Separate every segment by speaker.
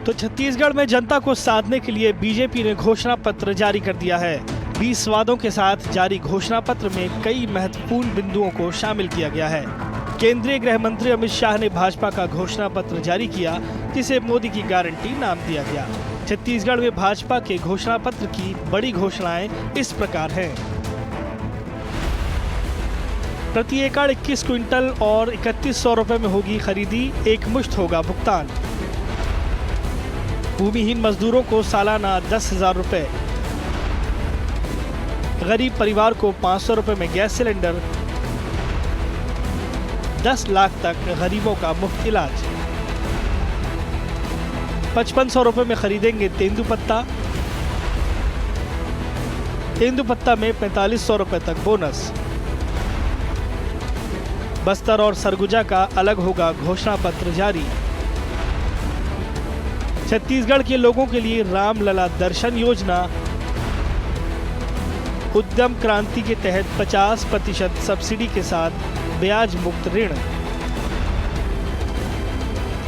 Speaker 1: तो छत्तीसगढ़ में जनता को साधने के लिए बीजेपी ने घोषणा पत्र जारी कर दिया है। 20 वादों के साथ जारी घोषणा पत्र में कई महत्वपूर्ण बिंदुओं को शामिल किया गया है। केंद्रीय गृह मंत्री अमित शाह ने भाजपा का घोषणा पत्र जारी किया, जिसे मोदी की गारंटी नाम दिया गया। छत्तीसगढ़ में भाजपा के घोषणा पत्र की बड़ी घोषणाएं इस प्रकार हैं। प्रति एकड़ 21 क्विंटल और 3100 रुपए में होगी खरीदी, एक मुश्त होगा भुगतान। भूमिहीन मजदूरों को सालाना 10,000 रुपए। गरीब परिवार को 500 रुपए में गैस सिलेंडर। 10 लाख तक गरीबों का मुफ्त इलाज। 5500 रुपए में खरीदेंगे तेंदुपत्ता। तेंदुपत्ता में 4500 रुपए तक बोनस। बस्तर और सरगुजा का अलग होगा घोषणा पत्र जारी। छत्तीसगढ़ के लोगों के लिए रामलला दर्शन योजना। उद्यम क्रांति के तहत 50% सब्सिडी के साथ ब्याज मुक्त ऋण।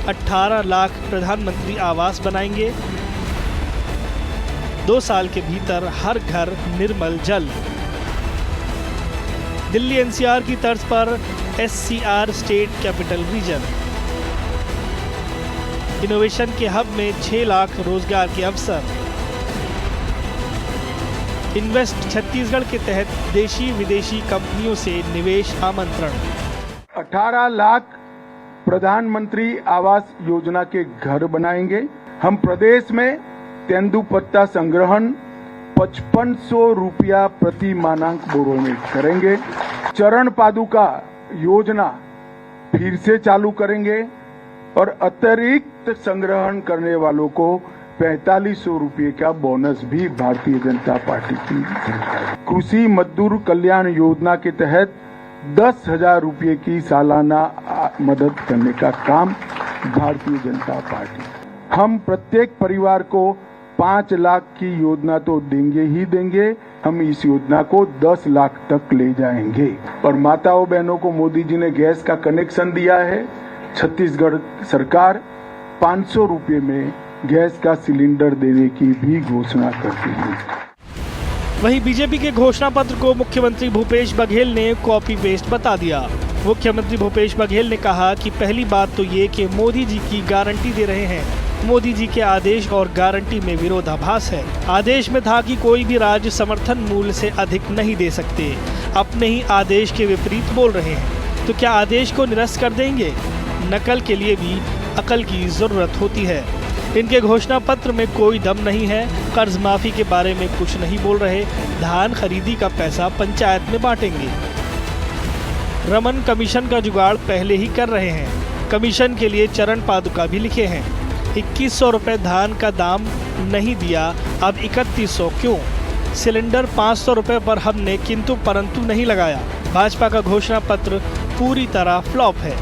Speaker 1: 18 लाख प्रधानमंत्री आवास बनाएंगे। 2 साल के भीतर हर घर निर्मल जल। दिल्ली एनसीआर की तर्ज पर SCR state capital region. Innovation के हब में 6 लाख रोजगार के अवसर। इन्वेस्ट छत्तीसगढ़ के तहत देशी विदेशी कंपनियों से निवेश आमंत्रण।
Speaker 2: 18 लाख प्रधानमंत्री आवास योजना के घर बनाएंगे। हम प्रदेश में तेंदुपत्ता संग्रहण 5500 रुपया प्रति मानक बोरों करेंगे। चरण पादुका योजना फिर से चालू करेंगे और अतिरिक्त संग्रहण करने वालों को 4500 रुपये का बोनस भी भारतीय जनता पार्टी की। कृषि मजदूर कल्याण योजना के तहत 10,000 रुपये की सालाना मदद करने का काम भारतीय जनता पार्टी। हम प्रत्येक परिवार को 5 लाख की योजना तो देंगे ही देंगे, हम इस योजना को 10 लाख तक ले जाएंगे। और माताओं बहनों को मोदी जी ने गैस का कनेक्शन दिया है। छत्तीसगढ़ सरकार 500 रुपये में गैस का सिलेंडर देने की भी घोषणा करती है।
Speaker 1: वहीं बीजेपी के घोषणा पत्र को मुख्यमंत्री भूपेश बघेल ने कॉपी पेस्ट बता दिया। मुख्यमंत्री भूपेश बघेल ने कहा कि पहली बात तो ये कि मोदी जी की गारंटी दे रहे हैं। मोदी जी के आदेश और गारंटी में विरोधाभास है। आदेश में था कि कोई भी राज्य समर्थन मूल्य से अधिक नहीं दे सकते। अपने ही आदेश के विपरीत बोल रहे हैं, तो क्या आदेश को निरस्त कर देंगे? नकल के लिए भी अकल की जरूरत होती है। इनके घोषणा पत्र में कोई दम नहीं है। कर्ज माफी के बारे में कुछ नहीं बोल रहे। धान खरीदी का पैसा पंचायत में बांटेंगे। रमन कमीशन का जुगाड़ पहले ही कर रहे हैं। कमीशन के लिए चरण पादुका भी लिखे हैं। 2100 रुपये धान का दाम नहीं दिया, अब 3100 क्यों? सिलेंडर 500 रुपये पर हमने किंतु परंतु नहीं लगाया। भाजपा का घोषणा पत्र पूरी तरह फ्लॉप है।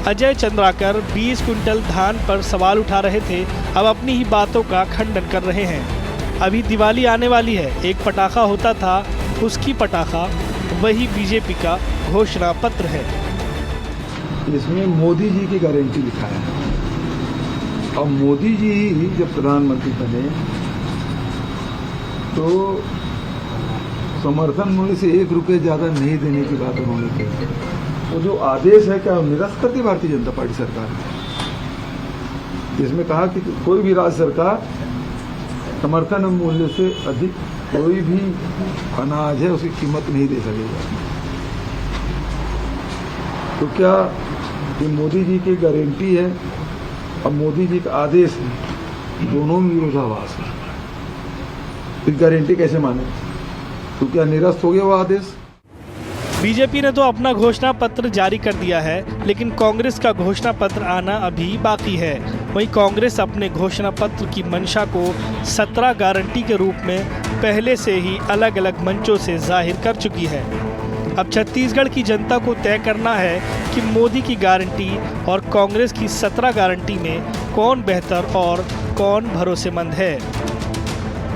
Speaker 1: अजय चंद्राकर 20 क्विंटल धान पर सवाल उठा रहे थे, अब अपनी ही बातों का खंडन कर रहे हैं। अभी दिवाली आने वाली है, एक पटाखा होता था, उसकी पटाखा वही बीजेपी का घोषणा पत्र है।
Speaker 3: इसमें मोदी जी की गारंटी लिखा है। अब मोदी जी जब प्रधानमंत्री बने तो समर्थन मूल्य से 1 रुपये ज्यादा नहीं देने की बात उन्होंने कही। वो जो आदेश है क्या निरस्त कर दी भारतीय जनता पार्टी सरकार ने। इसमें कहा कि कोई भी राज्य सरकार समर्थन मूल्य से अधिक कोई भी अनाज है उसकी कीमत नहीं दे सकेगा। तो क्या ये मोदी जी की गारंटी है और मोदी जी का आदेश है, दोनों में विरोधाभास है। इस गारंटी कैसे माने? तो क्या निरस्त हो गया वो आदेश?
Speaker 1: बीजेपी ने तो अपना घोषणा पत्र जारी कर दिया है, लेकिन कांग्रेस का घोषणा पत्र आना अभी बाकी है। वहीं कांग्रेस अपने घोषणा पत्र की मंशा को 17 गारंटी के रूप में पहले से ही अलग अलग मंचों से जाहिर कर चुकी है। अब छत्तीसगढ़ की जनता को तय करना है कि मोदी की गारंटी और कांग्रेस की 17 गारंटी में कौन बेहतर और कौन भरोसेमंद है।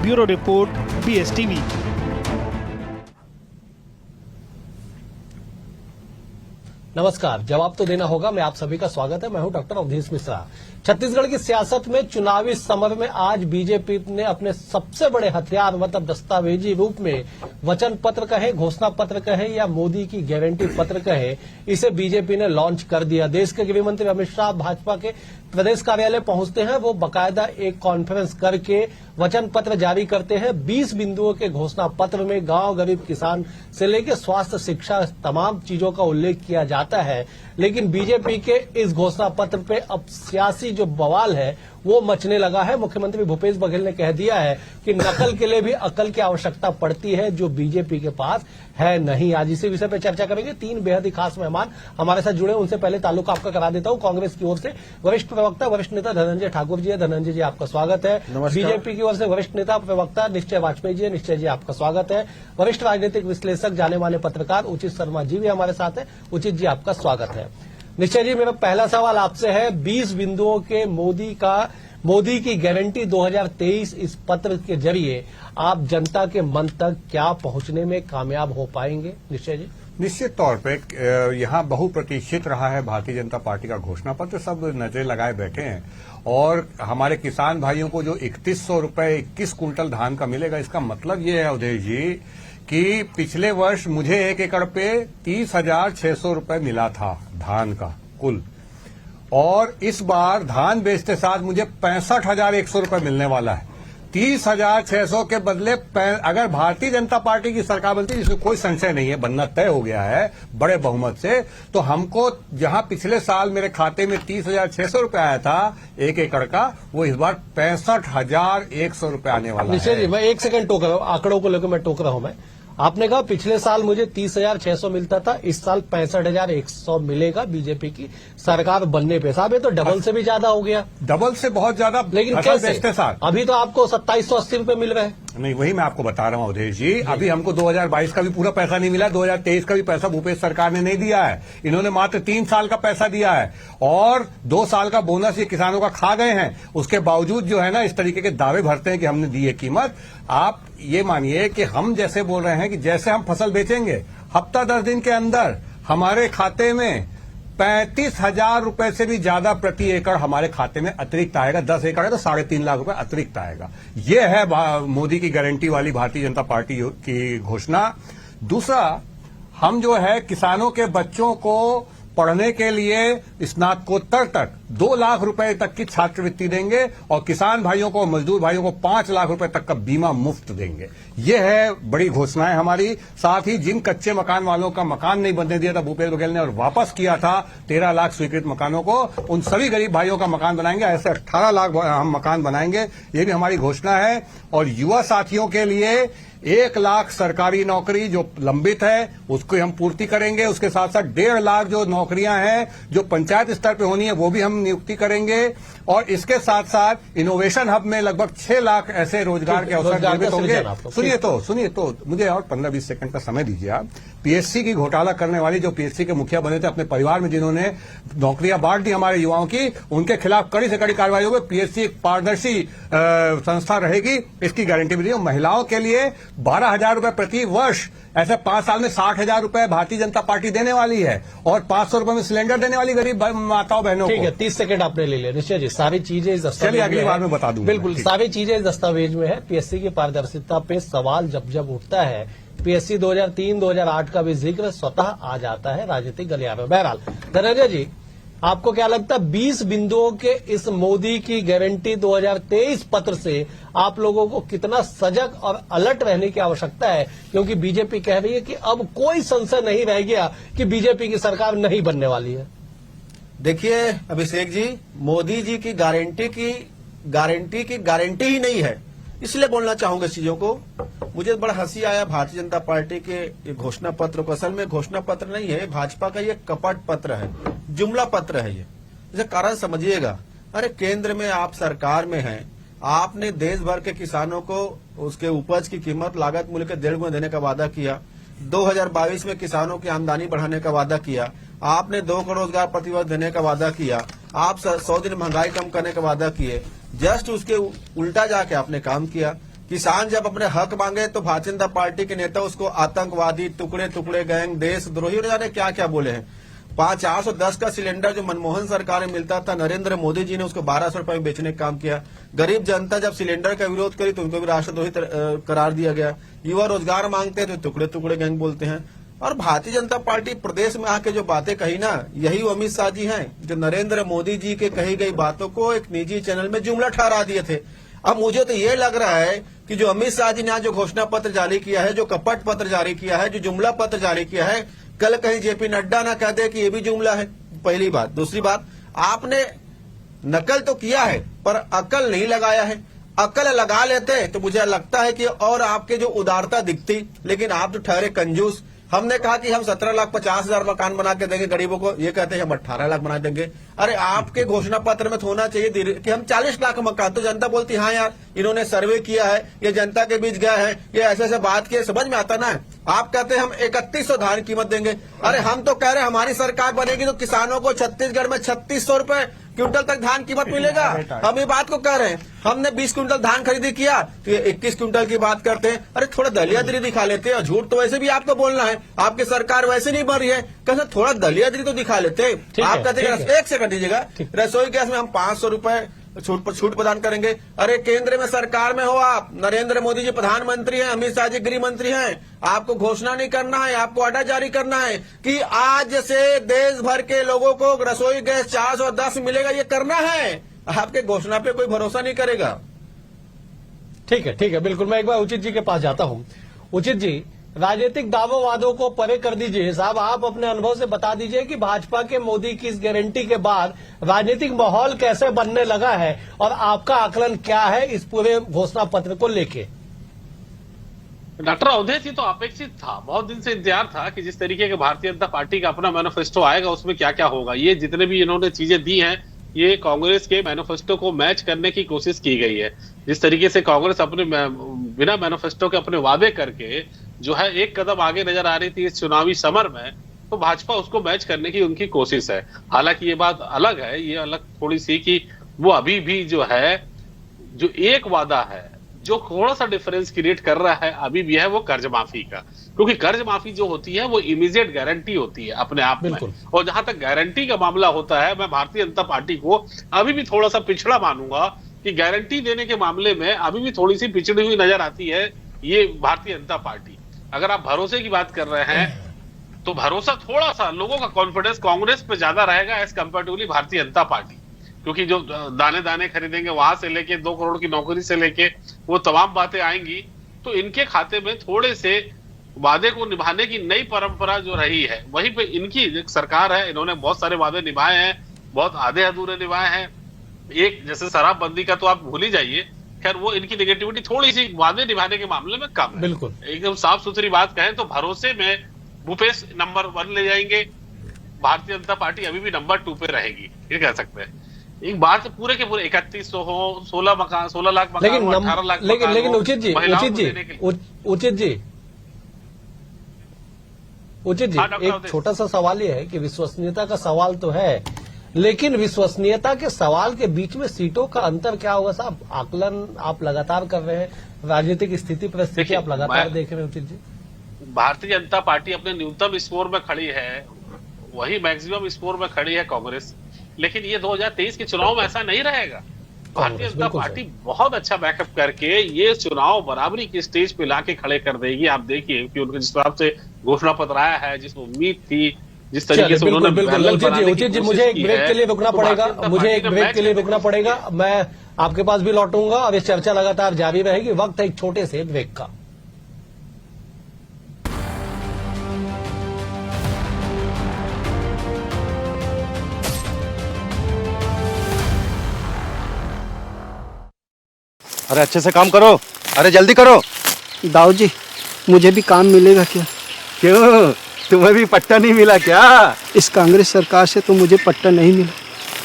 Speaker 1: Bureau report, BSTV।
Speaker 4: नमस्कार, जवाब तो देना होगा। मैं आप सभी का स्वागत है। मैं हूं डॉक्टर अवधेश मिश्रा। छत्तीसगढ़ की सियासत में चुनावी समर में आज बीजेपी ने अपने सबसे बड़े हथियार मतलब दस्तावेजी रूप में वचन पत्र कहे, घोषणा पत्र कहे या मोदी की गारंटी पत्र कहे, इसे बीजेपी ने लॉन्च कर दिया। देश के गृह मंत्री अमित शाह भाजपा के प्रदेश कार्यालय पहुंचते हैं, वो बाकायदा एक कॉन्फ्रेंस करके वचन पत्र जारी करते हैं। 20 बिंदुओं के घोषणा पत्र में गांव, गरीब, किसान से लेकर स्वास्थ्य, शिक्षा तमाम चीजों का उल्लेख किया जाता है। लेकिन बीजेपी के इस घोषणा पत्र पे अब सियासी जो बवाल है वो मचने लगा है। मुख्यमंत्री भूपेश बघेल ने कह दिया है कि नकल के लिए भी अकल की आवश्यकता पड़ती है, जो बीजेपी के पास है नहीं। आज इसी विषय पर चर्चा करेंगे। 3 बेहद ही खास मेहमान हमारे साथ जुड़े, उनसे पहले ताल्लुका आपका करा देता हूं। कांग्रेस की ओर से वरिष्ठ प्रवक्ता, वरिष्ठ नेता धनंजय ठाकुर जी है। धनंजय जी, आपका स्वागत है। बीजेपी की ओर से वरिष्ठ नेता प्रवक्ता निश्चय वाजपेयी जी है। निश्चय जी, आपका स्वागत है। वरिष्ठ राजनीतिक विश्लेषक, जाने माने पत्रकार उचित शर्मा जी भी हमारे साथ है। उचित जी, आपका स्वागत है। निश्चय जी, मेरा पहला सवाल आपसे है, 20 बिंदुओं के मोदी की गारंटी 2023 इस पत्र के जरिए आप जनता के मन तक क्या पहुंचने में कामयाब हो पाएंगे? निश्चय जी।
Speaker 5: निश्चित तौर पे यहाँ बहुप्रतीक्षित रहा है भारतीय जनता पार्टी का घोषणा पत्र। सब नजरें लगाए बैठे हैं और हमारे किसान भाइयों को जो 3100 रुपए 21 कुंटल धान का मिलेगा, इसका मतलब ये है अवधेश जी कि पिछले वर्ष मुझे 1 एकड़ पे 30,600 रुपए मिला था धान का कुल, और इस बार धान बेचते साथ मुझे 65,100 रुपए मिलने वाला है। 30,600 के बदले अगर भारतीय जनता पार्टी की सरकार बनती, जिसमें कोई संशय नहीं है, बनना तय हो गया है बड़े बहुमत से, तो हमको जहां पिछले साल मेरे खाते में 30,600 रुपए आया था 1 एकड़ का, वो इस बार 65,100 रुपए आने वाला है।
Speaker 4: निश्चय जी, मैं 1 सेकंड टोक रहा हूं, आंकड़ों को लेकर मैं टोक रहा हूं। मैं आपने कहा पिछले साल मुझे 30,600 मिलता था, इस साल 65,100 मिलेगा बीजेपी की सरकार बनने पे। साहब, ये तो डबल से भी ज्यादा हो गया।
Speaker 5: डबल से बहुत ज्यादा।
Speaker 4: लेकिन कैसे? अभी तो आपको 2780 रुपए मिल रहे हैं।
Speaker 5: नहीं, वही मैं आपको बता रहा हूं अवधेश जी। अभी हमको 2022 का भी पूरा पैसा नहीं मिला, 2023 का भी पैसा भूपेश सरकार ने नहीं दिया है। इन्होंने मात्र 3 साल का पैसा दिया है और 2 साल का बोनस ये किसानों का खा गए हैं। उसके बावजूद जो है ना, इस तरीके के दावे भरते हैं कि हमने दी है कीमत। आप ये मानिए कि हम जैसे बोल रहे हैं कि जैसे हम फसल बेचेंगे, हफ्ता 10 दिन के अंदर हमारे खाते में 35,000 रुपए से भी ज्यादा प्रति एकड़ हमारे खाते में अतिरिक्त आएगा। 10 एकड़ है तो 3.5 लाख रुपए अतिरिक्त आएगा। ये है मोदी की गारंटी वाली भारतीय जनता पार्टी की घोषणा। दूसरा, हम जो है किसानों के बच्चों को पढ़ने के लिए स्नातकोत्तर तक 2 लाख रुपए तक की छात्रवृत्ति देंगे और किसान भाइयों को, मजदूर भाइयों को 5 लाख रुपए तक का बीमा मुफ्त देंगे। ये है बड़ी घोषणाएं हमारी। साथ ही जिन कच्चे मकान वालों का मकान नहीं बनने दिया था भूपेश बघेल ने और वापस किया था 13 लाख स्वीकृत मकानों को, उन सभी गरीब भाइयों का मकान बनाएंगे। ऐसे 18 लाख हम मकान बनाएंगे, ये भी हमारी घोषणा है। और युवा साथियों के लिए 1 लाख सरकारी नौकरी जो लंबित है उसको हम पूर्ति करेंगे। उसके साथ साथ 1.5 लाख जो नौकरियां हैं जो पंचायत स्तर पे होनी है वो भी हम नियुक्ति करेंगे। और इसके साथ साथ इनोवेशन हब में लगभग 6 लाख ऐसे रोजगार के अवसर निर्मित होंगे। सुनिए तो मुझे और 15-20 सेकंड का समय दीजिए आप। पीएससी की घोटाला करने वाली, जो पीएससी के मुखिया बने थे, अपने परिवार में जिन्होंने नौकरियां बांट दी हमारे युवाओं की, उनके खिलाफ कड़ी से कड़ी कार्रवाई होगी। पीएससी एक पारदर्शी संस्था रहेगी, इसकी गारंटी भी दी। महिलाओं के लिए 12,000 रुपए प्रति वर्ष, ऐसे 5 साल में 60,000 रुपए भारतीय जनता पार्टी देने वाली है और 500 रुपए में सिलेंडर देने वाली गरीब माताओं बहनों को।
Speaker 4: ठीक है, 30 सेकंड आपने ले लिया। निश्चय जी, सारी चीजें इस दस्तावेज
Speaker 5: चलिए अगली बार में बता दूंगा।
Speaker 4: बिल्कुल, सारी चीजें इस दस्तावेज में है। पीएससी की पारदर्शिता पे सवाल जब उठता है, पीएससी 2003-2008 का भी जिक्र स्वतः आ जाता है राजनीतिक गलियारे में। बहरहाल धनंजय जी, आपको क्या लगता है 20 बिंदुओं के इस मोदी की गारंटी 2023 पत्र से आप लोगों को कितना सजग और अलर्ट रहने की आवश्यकता है? क्योंकि बीजेपी कह रही है कि अब कोई संशय नहीं रह गया कि बीजेपी की सरकार नहीं बनने वाली है।
Speaker 6: देखिए अभिषेक जी, मोदी जी की गारंटी ही नहीं है, इसलिए बोलना चाहूंगा इस चीजों को। मुझे बड़ा हंसी आया भारतीय जनता पार्टी के घोषणा पत्र को। असल में घोषणा पत्र नहीं है, भाजपा का ये कपट पत्र है, जुमला पत्र है ये। इसे कारण समझिएगा। अरे केंद्र में आप सरकार में हैं, आपने देश भर के किसानों को उसके उपज की कीमत लागत मूल्य के 1.5 गुना देने का वादा किया। 2022 में किसानों की आमदनी बढ़ाने का वादा किया। आपने 2 करोड़ रोजगार प्रतिवर्ष देने का वादा किया। आप 100 दिन महंगाई कम करने का वादा किए। जस्ट उसके उल्टा जाके आपने काम किया। किसान जब अपने हक मांगे तो भारतीय जनता पार्टी के नेता उसको आतंकवादी, टुकड़े टुकड़े गैंग, देशद्रोही, न जाने क्या क्या बोले हैं। 510 का सिलेंडर जो मनमोहन सरकार में मिलता था, नरेंद्र मोदी जी ने उसको 1200 रुपए में बेचने का काम किया। गरीब जनता जब सिलेंडर का विरोध करी तो उनको भी राष्ट्रद्रोही करार दिया गया। युवा रोजगार मांगते हैं तो टुकड़े टुकड़े गैंग बोलते हैं। और भारतीय जनता पार्टी प्रदेश में आके जो बातें कही ना, यही वो अमित शाह जी हैं जो नरेंद्र मोदी जी के कही गई बातों को एक निजी चैनल में जुमला ठहरा दिए थे। अब मुझे तो ये लग रहा है कि जो अमित शाह जी ने आज जो घोषणा पत्र जारी किया है, जो कपट पत्र जारी किया है, जो जुमला पत्र जारी किया है, कल कहीं जेपी नड्डा ना कह दे कि ये भी जुमला है। पहली बात। दूसरी बात, आपने नकल तो किया है पर अकल नहीं लगाया है। अकल लगा लेते तो मुझे लगता है कि और आपके जो उदारता दिखती, लेकिन आप तो ठहरे कंजूस। हमने कहा कि हम 17,50,000 मकान बना के देंगे गरीबों को, ये कहते हैं हम 18 लाख बना देंगे। अरे आपके घोषणा पत्र में तो होना चाहिए कि हम 40 लाख मकान। तो जनता बोलती हाँ यार इन्होंने सर्वे किया है, ये जनता के बीच गया है, ये ऐसे ऐसे बात किए, समझ में आता ना। आप कहते हैं हम 3100 धान कीमत देंगे। अरे हम तो कह रहे हैं हमारी सरकार बनेगी तो किसानों को छत्तीसगढ़ में 3600 रुपए क्विंटल तक धान कीमत मिलेगा। हम ये बात को कह रहे हैं। हमने 20 क्विंटल धान खरीदी किया तो ये 21 क्विंटल की बात करते हैं। अरे थोड़ा दलियादरी दिखा लेते हैं। झूठ तो वैसे भी आपको बोलना है, आपकी सरकार वैसे नहीं बन रही है, कैसे थोड़ा दलियादरी तो दिखा लेते हैं। आप कहते हैं एक सेकंड दीजिएगा, रसोई गैस में हम 500 रुपए छूट प्रदान करेंगे। अरे केंद्र में सरकार में हो आप, नरेंद्र मोदी जी प्रधानमंत्री हैं, अमित शाह जी गृह मंत्री हैं, आपको घोषणा नहीं करना है, आपको ऑर्डर जारी करना है कि आज से देश भर के लोगों को रसोई गैस 410 मिलेगा, ये करना है। आपके घोषणा पे कोई भरोसा नहीं करेगा।
Speaker 4: ठीक है, बिल्कुल। मैं एक बार उचित जी के पास जाता हूं। उचित जी, राजनीतिक दावों वादों को परे कर दीजिए साहब, आप अपने अनुभव से बता दीजिए कि भाजपा के मोदी की इस गारंटी के बाद राजनीतिक माहौल कैसे बनने लगा है और आपका आकलन क्या है इस पूरे घोषणा पत्र को लेके।
Speaker 7: डॉक्टर अवधेश, ये तो अपेक्षित था, बहुत दिन से इंतजार था कि जिस तरीके के भारतीय जनता पार्टी का अपना मैनिफेस्टो आएगा उसमें क्या क्या होगा। ये जितने भी इन्होंने चीजें दी हैं ये कांग्रेस के मैनिफेस्टो को मैच करने की कोशिश की गई है। जिस तरीके से कांग्रेस अपने बिना मैनिफेस्टो के अपने वादे करके जो है एक कदम आगे नजर आ रही थी इस चुनावी समर में, तो भाजपा उसको मैच करने की उनकी कोशिश है। हालांकि ये बात अलग है, ये अलग थोड़ी सी कि वो अभी भी जो है जो एक वादा है जो थोड़ा सा डिफरेंस क्रिएट कर रहा है अभी भी है वो कर्ज माफी का, क्योंकि कर्ज माफी जो होती है वो इमीडिएट गारंटी होती है अपने आप में। और जहां तक गारंटी का मामला होता है, मैं भारतीय जनता पार्टी को अभी भी थोड़ा सा पिछड़ा मानूंगा कि गारंटी देने के मामले में अभी भी थोड़ी सी पिछड़ी हुई नजर आती है ये भारतीय जनता पार्टी। अगर आप भरोसे की बात कर रहे हैं तो भरोसा थोड़ा सा लोगों का कॉन्फिडेंस कांग्रेस पे ज्यादा रहेगा as comparatively Bharatiya Janata party, क्योंकि जो दाने दाने खरीदेंगे वहां से लेके 2 करोड़ की नौकरी से लेके वो तमाम बातें आएंगी, तो इनके खाते में थोड़े से वादे को निभाने की नई परंपरा जो रही है वहीं पे इनकी एक सरकार है, इन्होंने बहुत सारे वादे निभाए हैं, बहुत आधे अधूरे निभाए हैं। एक जैसे शराबबंदी का तो आप भूल ही जाइए, खैर वो इनकी नेगेटिविटी थोड़ी सी वादे निभाने के मामले में कम है।
Speaker 4: बिल्कुल
Speaker 7: एकदम साफ सुथरी बात कहें तो भरोसे में भूपेश नंबर 1 ले जाएंगे, भारतीय जनता पार्टी अभी भी नंबर 2 पे रहेगी, ये कह सकते हैं। एक बार तो पूरे के पूरे 3100 हो, 16 लाख मकान, 18 लाख मकान,
Speaker 4: लेकिन उचित जी एक छोटा सा सवाल ये है कि विश्वसनीयता का सवाल तो है, लेकिन विश्वसनीयता के सवाल के बीच में सीटों का अंतर क्या होगा साहब? आकलन आप लगातार कर रहे हैं, राजनीतिक स्थिति परिस्थिति आप लगातार देख रहे हैं। उचित जी, भारतीय
Speaker 7: जनता पार्टी अपने न्यूनतम स्कोर में खड़ी है, वही मैक्सिमम स्कोर में खड़ी है कांग्रेस, लेकिन ये 2023 के चुनाव में ऐसा नहीं रहेगा। भारतीय जनता पार्टी बहुत अच्छा बैकअप करके ये चुनाव बराबरी की स्टेज पे लाके खड़े कर देगी। आप देखिए कि उनके जिस हिसाब से घोषणा पत्र आया है, जिसमें उम्मीद थी, जिस तरीके से उन्होंने
Speaker 4: उचित जी मुझे एक ब्रेक के लिए रुकना पड़ेगा, मैं आपके पास भी लौटूंगा और ये चर्चा लगातार जारी रहेगी। वक्त है एक छोटे से ब्रेक का।
Speaker 8: अरे अच्छे से काम करो, अरे जल्दी करो।
Speaker 9: दाऊ जी मुझे भी काम मिलेगा क्या?
Speaker 8: क्यों, तुम्हें भी पट्टा नहीं मिला क्या?
Speaker 9: इस कांग्रेस सरकार से तो मुझे पट्टा नहीं मिला।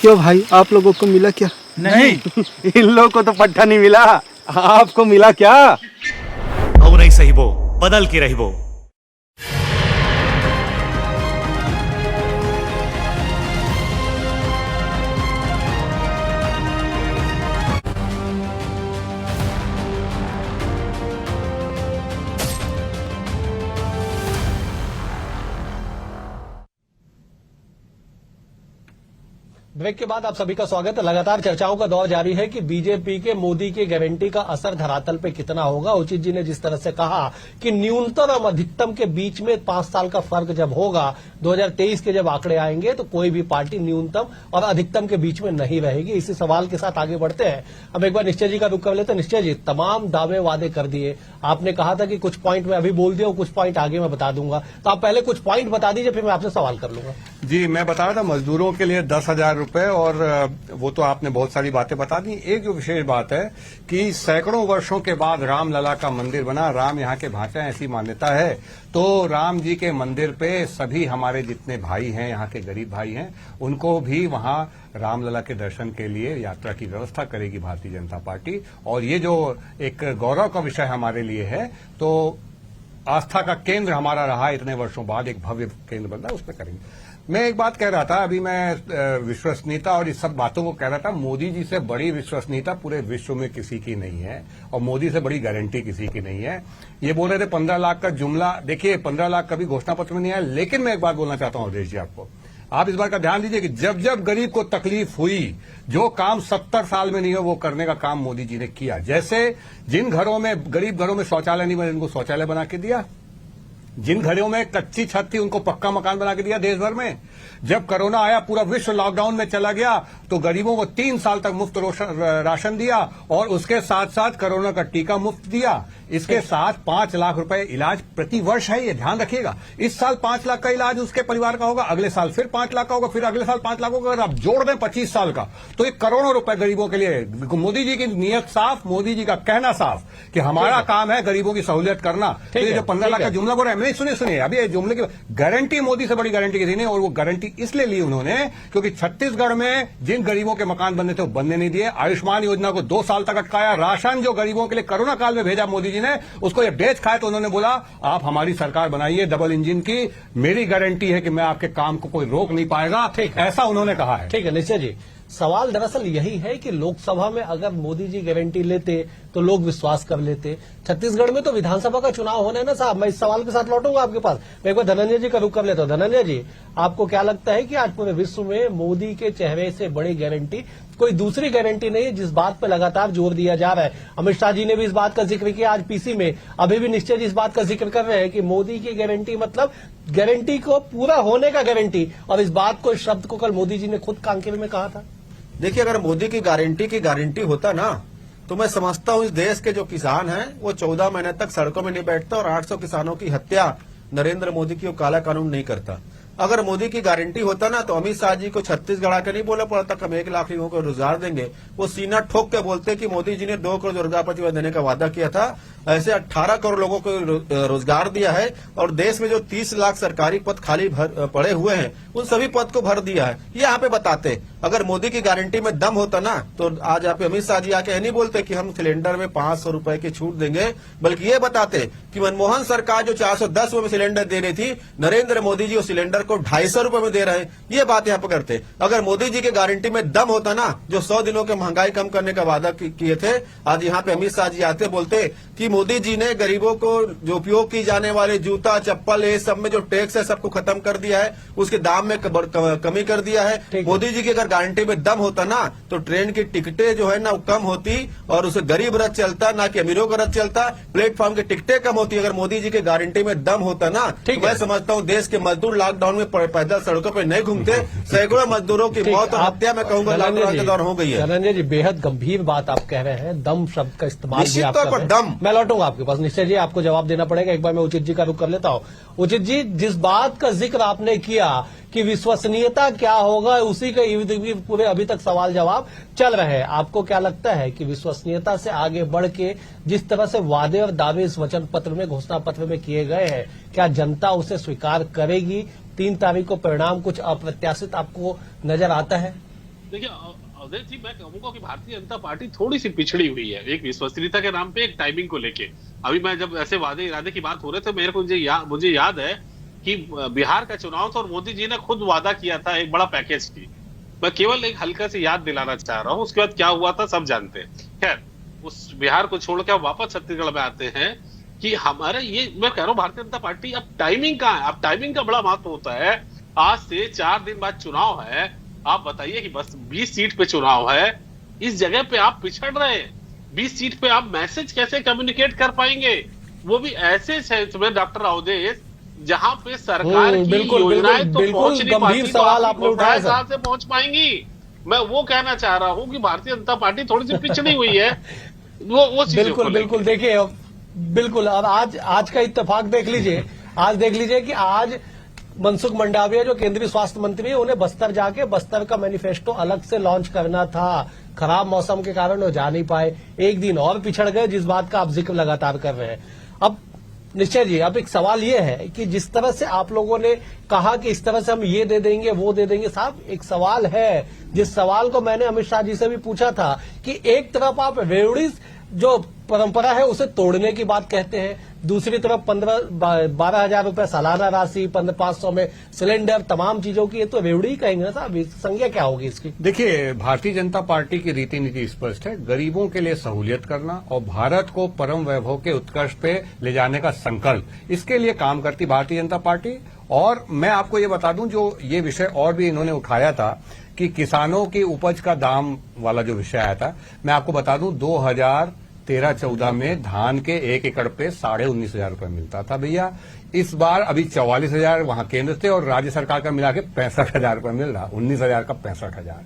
Speaker 9: क्यों भाई, आप लोगों को मिला क्या?
Speaker 8: नहीं इन लोगों को तो पट्टा नहीं मिला, आपको मिला क्या?
Speaker 10: अब नहीं सही वो बदल के रही वो।
Speaker 4: ब्रेक के बाद आप सभी का स्वागत है। लगातार चर्चाओं का दौर जारी है कि बीजेपी के मोदी की गारंटी का असर धरातल पे कितना होगा। उचित जी ने जिस तरह से कहा कि न्यूनतम और अधिकतम के बीच में 5 साल का फर्क जब होगा, 2023 के जब आंकड़े आएंगे तो कोई भी पार्टी न्यूनतम और अधिकतम के बीच में नहीं रहेगी। इसी सवाल के साथ आगे बढ़ते हैं। हम एक बार निश्चय जी का रुख कर लेते हैं। निश्चय जी, तमाम दावे वादे कर दिए, आपने कहा था कि कुछ पॉइंट मैं अभी बोल दिया, कुछ पॉइंट आगे मैं बता दूंगा, तो आप पहले कुछ पॉइंट बता दीजिए, फिर मैं आपसे सवाल कर लूंगा।
Speaker 5: जी, मैं बता रहा था मजदूरों के लिए 10,000 रुपए, और वो तो आपने बहुत सारी बातें बता दी। एक जो विशेष बात है कि सैकड़ों वर्षों के बाद रामलला का मंदिर बना, राम यहाँ के भाषा ऐसी मान्यता है, तो राम जी के मंदिर पे सभी हमारे जितने भाई हैं, यहाँ के गरीब भाई हैं, उनको भी वहाँ रामलला के दर्शन के लिए यात्रा की व्यवस्था करेगी भारतीय जनता पार्टी। और ये जो एक गौरव का विषय हमारे लिए है, तो आस्था का केंद्र हमारा रहा, इतने वर्षों बाद एक भव्य केंद्र बन रहा है, उसमें करेंगे। मैं एक बात कह रहा था, अभी मैं विश्वसनीयता और इस सब बातों को कह रहा था, मोदी जी से बड़ी विश्वसनीयता पूरे विश्व में किसी की नहीं है, और मोदी से बड़ी गारंटी किसी की नहीं है। ये बोल रहे थे 15 लाख का जुमला, देखिए 15 लाख कभी घोषणा पत्र में नहीं आया, लेकिन मैं एक बात बोलना चाहता हूं अवधेश जी आपको, आप इस बात का ध्यान दीजिए कि जब जब गरीब को तकलीफ हुई, जो काम 70 साल में नहीं हो वो करने का काम मोदी जी ने किया। जैसे जिन घरों में, गरीब घरों में शौचालय नहीं बने, उनको शौचालय बना के दिया। जिन घरों में कच्ची छत थी उनको पक्का मकान बना के दिया देश भर में। जब कोरोना आया, पूरा विश्व लॉकडाउन में चला गया, तो गरीबों को 3 साल तक मुफ्त राशन दिया, और उसके साथ साथ कोरोना का टीका मुफ्त दिया। इसके साथ 5 लाख रुपए इलाज प्रति वर्ष है, ये ध्यान रखिएगा। इस साल 5 लाख का इलाज उसके परिवार का होगा, अगले साल फिर 5 लाख का होगा, फिर अगले साल 5 लाख होगा। अगर आप जोड़ दें 25 साल का, तो ये करोड़ों रुपए गरीबों के लिए। मोदी जी की नीयत साफ, मोदी जी का कहना साफ कि हमारा काम है गरीबों की सहूलियत करना। तो ये जो 15 लाख का जुमला बोल रहे हैं, नहीं सुनिए, अभी ये जुमले की गारंटी मोदी से बड़ी गारंटी किसी नहीं, और वो गारंटी इसलिए ली उन्होंने क्योंकि छत्तीसगढ़ में जिन गरीबों के मकान बनने थे वो बनने नहीं दिए। आयुष्मान योजना को 2 साल तक अटकाया। राशन जो गरीबों के लिए कोरोना काल में भेजा मोदी जी ने, उसको ये बेच खाए, तो उन्होंने बोला आप हमारी सरकार बनाइए डबल इंजन की, मेरी गारंटी है कि मैं आपके काम को कोई रोक नहीं पाएगा। ऐसा उन्होंने कहा है।
Speaker 4: ठीक है निश्चय जी, सवाल दरअसल यही है कि लोकसभा में अगर मोदी जी गारंटी लेते तो लोग विश्वास कर लेते। छत्तीसगढ़ में तो विधानसभा का चुनाव होना है ना साहब। मैं इस सवाल के साथ लौटूंगा आपके पास। मैं एक बार धनंजय जी का रुख कर लेता हूं। धनंजय जी, आपको क्या लगता है कि आज पूरे विश्व में मोदी के चेहरे से बड़ी गारंटी कोई दूसरी गारंटी नहीं है, जिस बात पर लगातार जोर दिया जा रहा है? अमित शाह जी ने भी इस बात का जिक्र किया आज पीसी में, अभी भी निश्चय जी इस बात का जिक्र कर रहे हैं कि मोदी की गारंटी मतलब गारंटी को पूरा होने का गारंटी, और इस बात को, इस शब्द को कल मोदी जी ने खुद कांकेर में कहा था।
Speaker 6: देखिए, अगर मोदी की गारंटी होता ना, तो मैं समझता हूं इस देश के जो किसान हैं वो 14 महीने तक सड़कों में नहीं बैठता, और 800 किसानों की हत्या नरेंद्र मोदी की वो काला कानून नहीं करता। अगर मोदी की गारंटी होता ना, तो अमित शाह जी को छत्तीसगढ़ आके नहीं बोला पड़ता कि हम 1 लाख लोगों को रोजगार देंगे। वो सीना ठोक के बोलते कि मोदी जी ने 2 करोड़ रोजगार प्रतिभा देने का वादा किया था। ऐसे 18 करोड़ लोगों को रोजगार दिया है, और देश में जो 30 लाख सरकारी पद खाली पड़े हुए हैं उन सभी पद को भर दिया है। ये यहाँ पे बताते, अगर मोदी की गारंटी में दम होता ना, तो आज यहाँ पे अमित शाह जी आके नहीं बोलते कि हम सिलेंडर में 500 रुपए की छूट देंगे, बल्कि ये बताते कि मनमोहन सरकार जो 410 रुपए में सिलेंडर दे रही थी, नरेंद्र मोदी जी उस सिलेंडर को 250 रुपए में दे रहे हैं। ये बात यहाँ पे करते। अगर मोदी जी की गारंटी में दम होता ना, जो 100 दिनों के महंगाई कम करने का वादा किए थे, आज यहाँ पे अमित शाह जी आते बोलते कि मोदी जी ने गरीबों को जो उपयोग की जाने वाले जूता चप्पल ये सब में जो टैक्स है सबको खत्म कर दिया है, उसके दाम में कमी कर दिया है। मोदी जी की अगर गारंटी में दम होता ना, तो ट्रेन की टिकटें जो है ना वो कम होती, और उसे गरीब रथ चलता, ना कि अमीरों का रथ चलता। प्लेटफॉर्म की टिकटें कम होती अगर मोदी जी की गारंटी में दम होता ना। तो मैं समझता हूँ देश के मजदूर लॉकडाउन में पैदल सड़कों पर नहीं घूमते। सैकड़ों मजदूरों की मौत और हत्या मैं कहूंगा लॉकडाउन के दौरान हो गई है।
Speaker 4: धनंजय जी, बेहद गंभीर बात आप कह रहे हैं, दम शब्द का इस्तेमाल
Speaker 6: निश्चित तौर पर दम।
Speaker 4: मैं लौटूंगा आपके पास। निश्चय जी, आपको जवाब देना पड़ेगा। एक बार मैं उचित जी का रुख कर लेता हूं। उचित जी, जिस बात का जिक्र आपने किया कि विश्वसनीयता क्या होगा, उसी के इर्द गिर्द पूरे अभी तक सवाल जवाब चल रहे हैं। आपको क्या लगता है कि विश्वसनीयता से आगे बढ़ के जिस तरह से वादे और दावे इस वचन पत्र में, घोषणा पत्र में किए गए हैं, क्या जनता उसे स्वीकार करेगी? 3 तारीख को परिणाम कुछ अप्रत्याशित आपको नजर आता है?
Speaker 7: देखिए अवधेश जी, मैं कहूंगा कि भारतीय जनता पार्टी थोड़ी सी पिछड़ी हुई है, एक विश्वसनीयता के नाम पे, एक टाइमिंग को लेके। अभी मैं जब ऐसे वादे इरादे की बात हो रहे थे, मेरे को मुझे याद है कि बिहार का चुनाव था और मोदी जी ने खुद वादा किया था एक बड़ा पैकेज की। मैं केवल एक हल्का से याद दिलाना चाह रहा हूं, उसके बाद क्या हुआ था सब जानते हैं। खैर, उस बिहार को छोड़ के अब वापस छत्तीसगढ़ में आते हैं कि हमारे ये, मैं कह रहा हूं भारतीय जनता पार्टी, अब टाइमिंग का है, अब टाइमिंग का बड़ा महत्व होता है। आज से 4 दिन बाद चुनाव है, आप बताइए कि बस 20 सीट पे चुनाव है, इस जगह पे आप पिछड़ रहे हैं। 20 सीट पे आप मैसेज कैसे कम्युनिकेट कर पाएंगे, वो भी ऐसे क्षेत्र में डॉक्टर अवधेश जहां पे सरकार की योजनाएं तो पहुंच नहीं पाती, तो
Speaker 4: सवाल आपने उठाया
Speaker 7: साहब से पहुंच पाएंगी। मैं वो कहना चाह रहा हूं कि भारतीय जनता पार्टी थोड़ी सी पिछड़ी हुई है वो
Speaker 4: बिल्कुल देखिए, बिल्कुल। और आज का इत्तेफाक देख लीजिए, आज देख लीजिए कि आज मनसुख मंडाविया जो केंद्रीय स्वास्थ्य मंत्री है, उन्हें बस्तर जाके बस्तर का मैनिफेस्टो अलग से लॉन्च करना था। खराब मौसम के कारण वो जा नहीं पाए, एक दिन और पिछड़ गए, जिस बात का आप जिक्र लगातार कर रहे हैं। अब निश्चय जी, अब एक सवाल ये है कि जिस तरह से आप लोगों ने कहा कि इस तरह से हम ये दे देंगे वो दे देंगे, साहब एक सवाल है, जिस सवाल को मैंने अमित शाह जी से भी पूछा था कि एक तरफ आप रेवड़ी जो परंपरा है उसे तोड़ने की बात कहते हैं, दूसरी तरफ 12,000 रुपए सालाना राशि, 500 में सिलेंडर, तमाम चीजों की, ये तो रेवड़ी ही कहेंगे ना साहब, संज्ञा क्या होगी इसकी?
Speaker 5: देखिए, भारतीय जनता पार्टी की रीति नीति स्पष्ट है, गरीबों के लिए सहूलियत करना और भारत को परम वैभव के उत्कर्ष पे ले जाने का संकल्प, इसके लिए काम करती भारतीय जनता पार्टी। और मैं आपको ये बता दूं, जो ये विषय और भी इन्होंने उठाया था कि किसानों की उपज का दाम वाला जो विषय आया था, मैं आपको बता दूं 2013-14 में धान के 1 एकड़ पे 19,500 रुपए मिलता था भैया। इस बार अभी 44,000 वहां केंद्र से और राज्य सरकार का मिला के 65,000 रुपए मिल रहा, 19,000 का 65,000।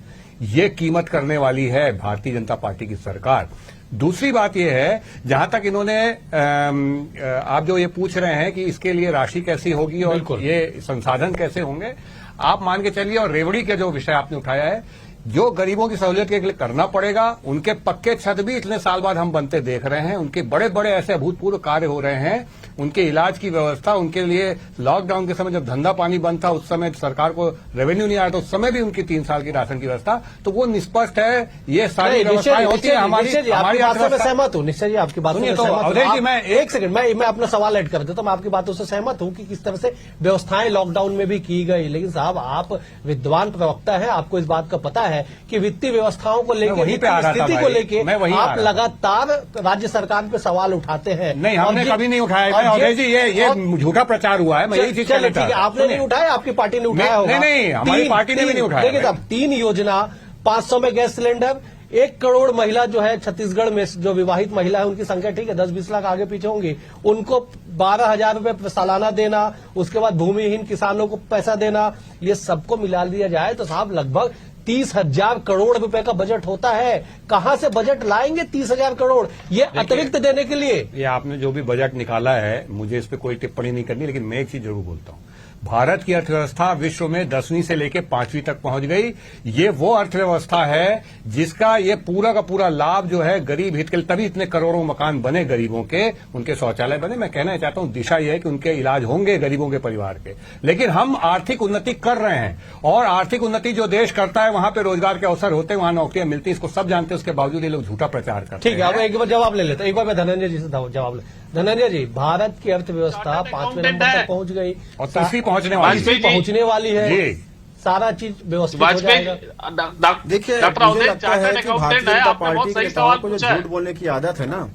Speaker 5: ये कीमत करने वाली है भारतीय जनता पार्टी की सरकार। दूसरी बात यह है, जहां तक इन्होंने आप जो ये पूछ रहे हैं कि इसके लिए राशि कैसी होगी और ये संसाधन कैसे होंगे, आप मान के चलिए, और रेवड़ी के जो विषय आपने उठाया है, जो गरीबों की सहूलियत के लिए करना पड़ेगा, उनके पक्के छत भी इतने साल बाद हम बनते देख रहे हैं, उनके बड़े बड़े ऐसे अभूतपूर्व कार्य हो रहे हैं, उनके इलाज की व्यवस्था, उनके लिए लॉकडाउन के समय जब धंधा पानी बंद था, उस समय सरकार को रेवेन्यू नहीं आया था, उस समय भी उनकी 3 साल की राशन की व्यवस्था, तो वो निष्पष्ट है। ये सारी व्यवस्थाएं होती है हमारी
Speaker 4: बात से मैं सहमत हूँ। निश्चय जी, आपकी बात से
Speaker 5: अवधेश जी, मैं
Speaker 4: एक सेकंड मैं अपना सवाल ऐड कर देता हूँ। मैं आपकी बातों से सहमत हूँ कि किस तरह से व्यवस्थाएं लॉकडाउन में भी की गई, लेकिन साहब आप विद्वान प्रवक्ता है, आपको इस बात का पता है कि वित्तीय व्यवस्थाओं को लेकर, स्थिति को लेकर आप लगातार राज्य सरकार पे सवाल उठाते हैं।
Speaker 5: नहीं, हमने कभी नहीं उठाया अवधेश जी, ये झूठा प्रचार हुआ है। मैं यही चीज
Speaker 4: चलिए ठीक है, आपने नहीं उठाया, आपकी पार्टी ने उठाया होगा।
Speaker 5: नहीं, हमारी पार्टी ने भी नहीं उठाया।
Speaker 4: देखिए साहब, 3 योजना, 500 में गैस सिलेंडर, 1 करोड़ महिला जो है छत्तीसगढ़ में, जो विवाहित महिला है उनकी संख्या ठीक है 10-20 लाख आगे पीछे होंगी, उनको 12,000 रुपए सालाना देना, उसके बाद भूमिहीन किसानों को पैसा देना, ये सबको मिला दिया जाए तो साहब लगभग 30,000 करोड़ रुपए का बजट होता है। कहां से बजट लाएंगे 30,000 करोड़ ये अतिरिक्त देने के लिए?
Speaker 5: ये आपने जो भी बजट निकाला है, मुझे इस पे कोई टिप्पणी नहीं करनी, लेकिन मैं एक चीज जरूर बोलता हूं, भारत की अर्थव्यवस्था विश्व में 10वीं से लेकर 5वीं तक पहुंच गई। ये वो अर्थव्यवस्था है जिसका ये पूरा का पूरा लाभ जो है गरीब हित के लिए, तभी इतने करोड़ों मकान बने गरीबों के, उनके शौचालय बने। मैं कहना चाहता हूं दिशा यह है कि उनके इलाज होंगे गरीबों के परिवार के। लेकिन हम आर्थिक उन्नति कर रहे हैं, और आर्थिक उन्नति जो देश करता है वहां पर रोजगार के अवसर होते हैं, वहां नौकरियां मिलती हैं, इसको सब जानते हैं। उसके बावजूद ये लोग झूठा प्रचार करते हैं।
Speaker 4: ठीक है, अब एक बार जवाब ले लेते हैं। एक बार मैं धनंजय जी से जवाब ले। धनंजय जी, भारत की अर्थव्यवस्था 5वें नंबर तक पहुंच गई
Speaker 5: और तीसरी पहुंचने
Speaker 4: वाली है, सारा चीज व्यवस्थित हो जाएगा।
Speaker 6: देखिए, मुझे लगता है कि भारतीय जनता पार्टी के नेताओं को जो झूठ बोलने की आदत है ना,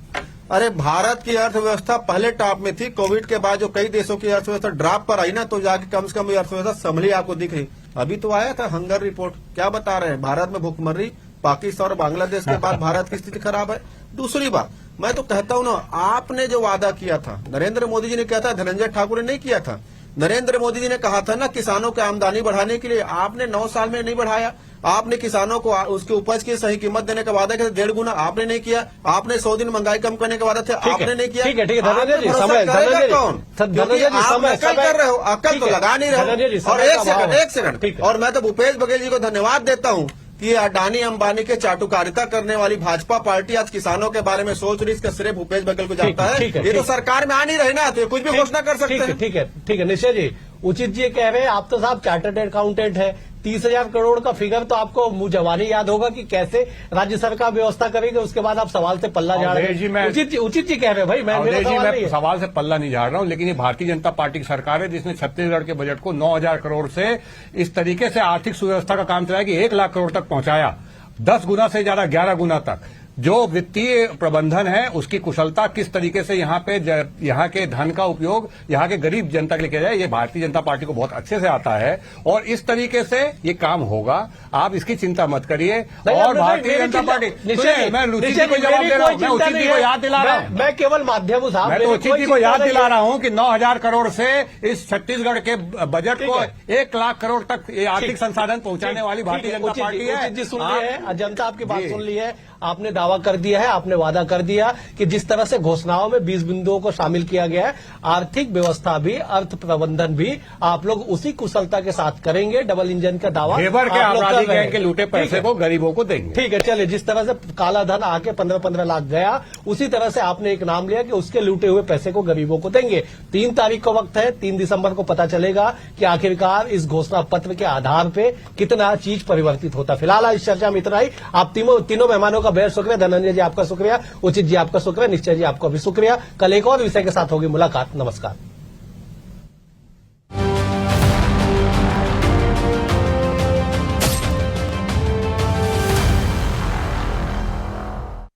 Speaker 6: अरे भारत की अर्थव्यवस्था पहले टॉप में थी, कोविड के बाद जो कई देशों की अर्थव्यवस्था ड्रॉप पर आई ना, तो जाके कम से कम ये अर्थव्यवस्था संभली आपको दिख रही। अभी तो आया था हंगर रिपोर्ट, क्या बता रहे हैं, भारत में भूखमरी, पाकिस्तान और बांग्लादेश के बाद भारत की स्थिति खराब है। दूसरी बात, मैं तो कहता हूं ना, आपने जो वादा किया था, नरेंद्र मोदी जी ने किया था, धनंजय ठाकुर ने नहीं किया था। नरेंद्र मोदी जी ने कहा था ना, किसानों की आमदनी बढ़ाने के लिए, आपने 9 साल में नहीं बढ़ाया। आपने किसानों को उसके उपज की सही कीमत देने का वादा किया, 1.5 गुना आपने नहीं किया। आपने 100 दिन महंगाई कम करने का वादा था, आपने नहीं किया।
Speaker 4: ठीक है, धनंजय जी,
Speaker 6: अकल कर रहे हो, अकल तो लगा नहीं रहे हो। और एक सेकंड, और मैं तो भूपेश बघेल जी को धन्यवाद देता हूँ कि अडानी अंबानी के चाटुकारिता करने वाली भाजपा पार्टी आज किसानों के बारे में सोच रही, इसका श्रेय भूपेश बघेल को जाता है। ये तो सरकार में आ नहीं रहे ना, तो कुछ भी घोषणा कर सकते हैं।
Speaker 4: ठीक है निश्चय जी, उचित जी कह रहे हैं, आप तो साहब चार्टर्ड अकाउंटेंट है, 30,000 करोड़ का फिगर तो आपको मुंह जवानी याद होगा कि कैसे राज्य सरकार व्यवस्था करेगी। उसके बाद आप सवाल से पल्ला झाड़ रहे हैं। उचित जी कह रहे हैं भाई, मैं
Speaker 5: सवाल से पल्ला नहीं झाड़ रहा हूं, लेकिन ये भारतीय जनता पार्टी की सरकार है जिसने छत्तीसगढ़ के बजट को 9,000 करोड़ से इस तरीके से आर्थिक सुव्यवस्था का काम चलाया कि 1 लाख करोड़ तक पहुंचाया, 10 गुना से ज्यादा, 11 गुना तक। जो वित्तीय प्रबंधन है उसकी कुशलता, किस तरीके से यहाँ के धन का उपयोग यहाँ के गरीब जनता के लिए किया जाए, ये भारतीय जनता पार्टी को बहुत अच्छे से आता है और इस तरीके से ये काम होगा। आप इसकी चिंता मत करिए। और भारतीय जनता पार्टी, मैं उचित जी को जवाब दे रहा हूँ, मैं उचित जी को याद दिला रहा हूँ,
Speaker 4: मैं केवल माध्यम हूँ साहब,
Speaker 5: मैं तो उचित जी को याद दिला रहा हूँ कि 9,000 करोड़ से इस छत्तीसगढ़ के बजट को 1 लाख करोड़ तक ये आर्थिक संसाधन पहुंचाने वाली भारतीय जनता पार्टी है।
Speaker 4: जी सुन ली है, जनता आपकी बात सुन ली है। आपने दावा कर दिया है, आपने वादा कर दिया कि जिस तरह से घोषणाओं में 20 बिंदुओं को शामिल किया गया है, आर्थिक व्यवस्था भी, अर्थ प्रबंधन भी आप लोग उसी कुशलता के साथ करेंगे। डबल इंजन का दावा
Speaker 5: घेवर के आपराधिक गैंग के लूटे पैसे को गरीबों को देंगे।
Speaker 4: ठीक है, चलिए, जिस तरह से काला धन आके 15-15 लाख गया, उसी तरह से आपने एक नाम लिया कि उसके लूटे हुए पैसे को गरीबों को देंगे। 3 तारीख को वक्त है, 3 दिसंबर को पता चलेगा कि आखिरकार इस घोषणा पत्र के आधार पे कितना चीज परिवर्तित होता। फिलहाल इस चर्चा में इतना ही। आप तीनों मेहमानों का बेहद शुक्रिया। धनंजय जी आपका शुक्रिया, उचित जी आपका शुक्रिया, निश्चय जी आपका भी शुक्रिया। कल एक और विषय के साथ होगी मुलाकात। नमस्कार।